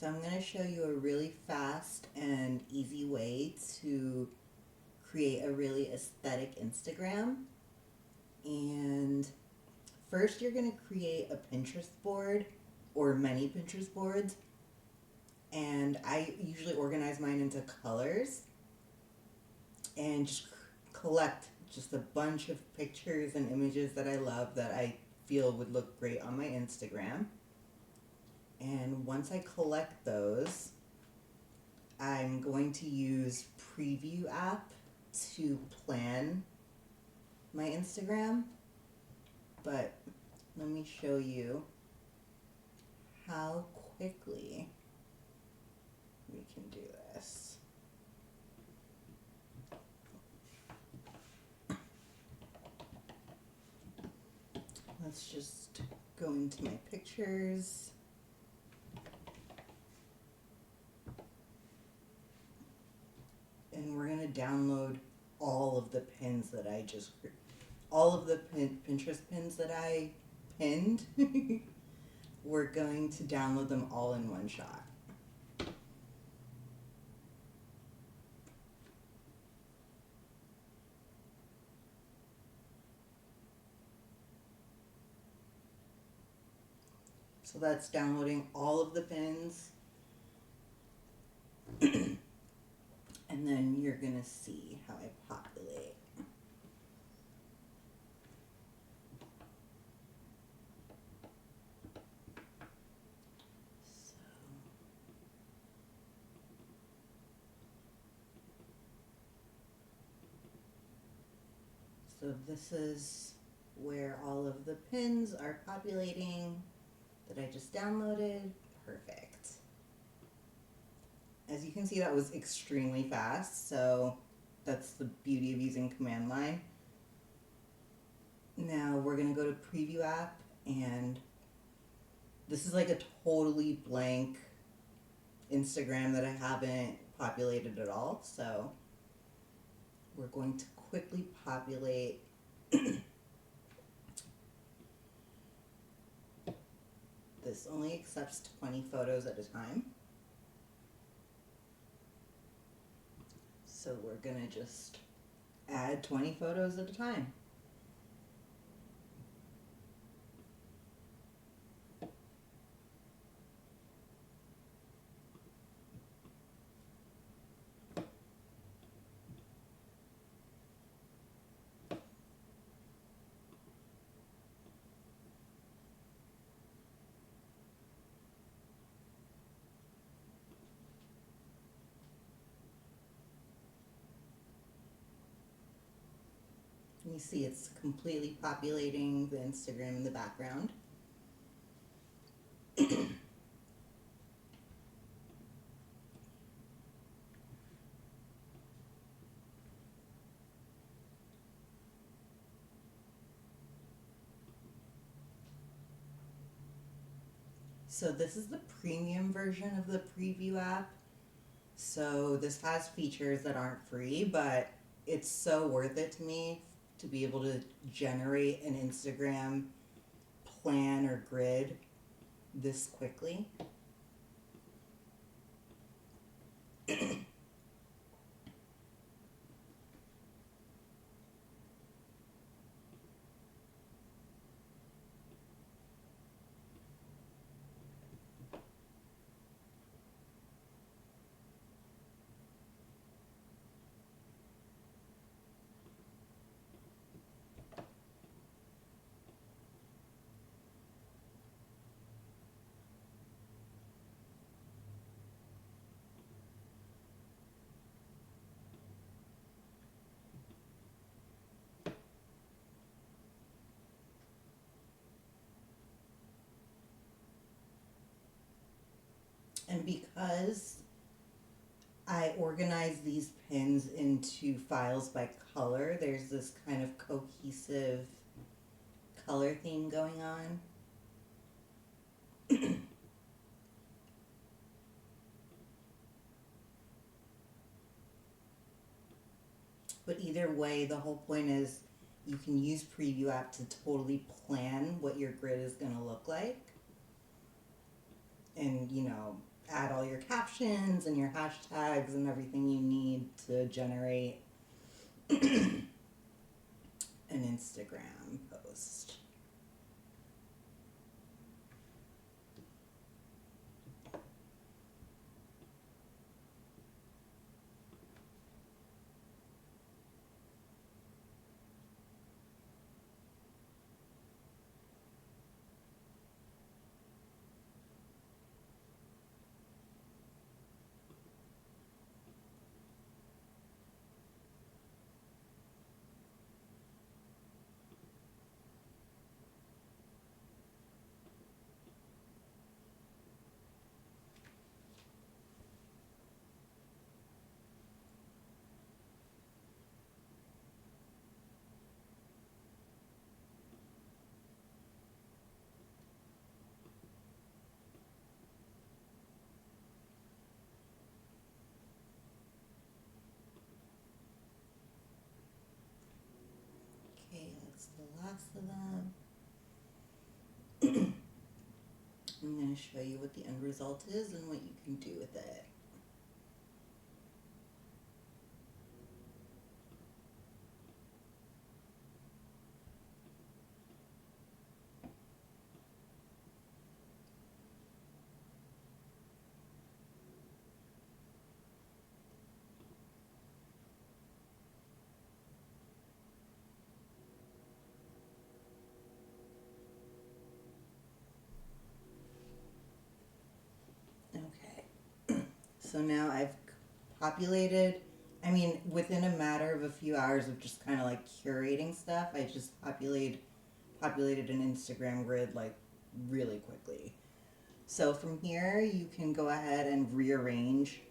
So I'm going to show you a really fast and easy way to create a really aesthetic Instagram. And first you're going to create a Pinterest board or many Pinterest boards. And I usually organize mine into colors and just collect just a bunch of pictures and images that I love that I feel would look great on my Instagram. And once I collect those, I'm going to use Preview app to plan my Instagram. But let me show you how quickly we can do this. Let's just go into my pictures. And we're going to download all of the pins that I just, all of the Pinterest pins that I pinned. We're going to download them all in one shot. So that's downloading all of the pins. And then you're going to see how I populate. So this is where all of the pins are populating that I just downloaded. Perfect. As you can see, that was extremely fast, so that's the beauty of using command line. Now we're going to go to Preview app, and this is like a totally blank Instagram that I haven't populated at all, so we're going to quickly populate this only accepts 20 photos at a time. So we're going to just add 20 photos at a time. You see it's completely populating the Instagram in the background. So this is the premium version of the Preview app. So this has features that aren't free, but it's so worth it to me to be able to generate an Instagram plan or grid this quickly. And because I organize these pins into files by color, there's this kind of cohesive color theme going on. But either way, the whole point is you can use Preview app to totally plan what your grid is going to look like. And, you know, add all your captions and your hashtags and everything you need to generate an Instagram post. Okay, that's the last of them. I'm going to show you what the end result is and what you can do with it. Okay. So now I've populated, I mean, within a matter of a few hours of just kind of like curating stuff, I just populated an Instagram grid like really quickly. So from here, you can go ahead and rearrange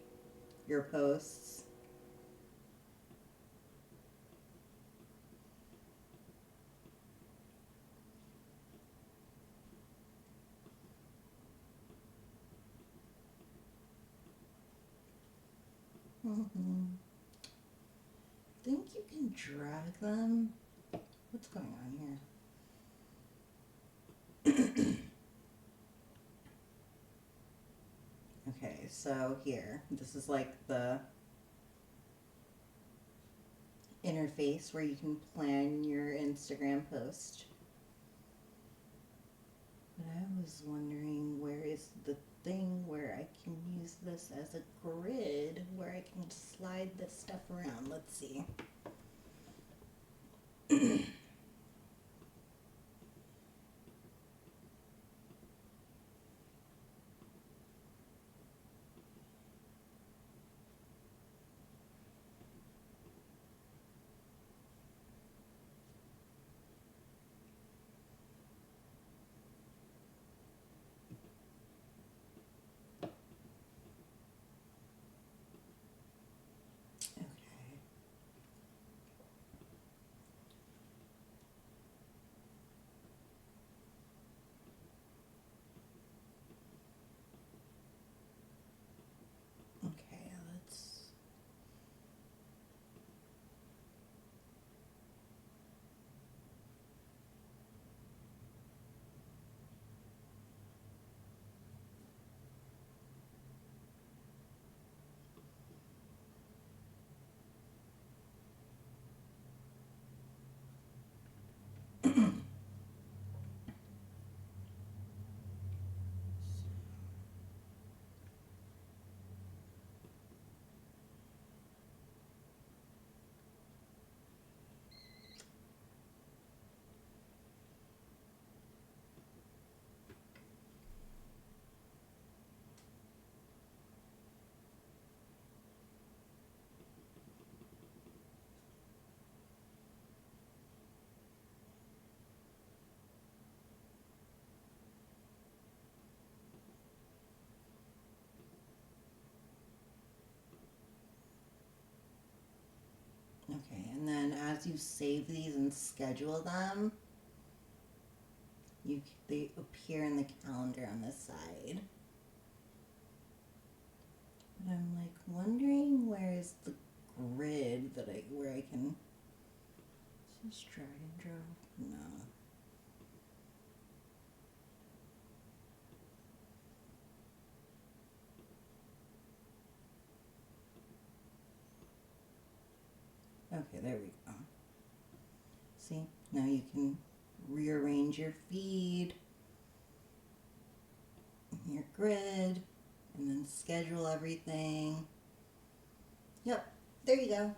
your posts. Mm-hmm. I think you can drag them. What's going on here? Okay, so here, this is like the interface where you can plan your Instagram post. But I was wondering, where is the thing where I can use this as a grid where I can slide this stuff around? Let's see. Okay. Okay, let's. Okay, and then as you save these and schedule them, they appear in the calendar on the side. But I'm like wondering, where is the grid where I can just drag and drop? No. Okay, there we go. See, now you can rearrange your feed, your grid, and then schedule everything. Yep, there you go.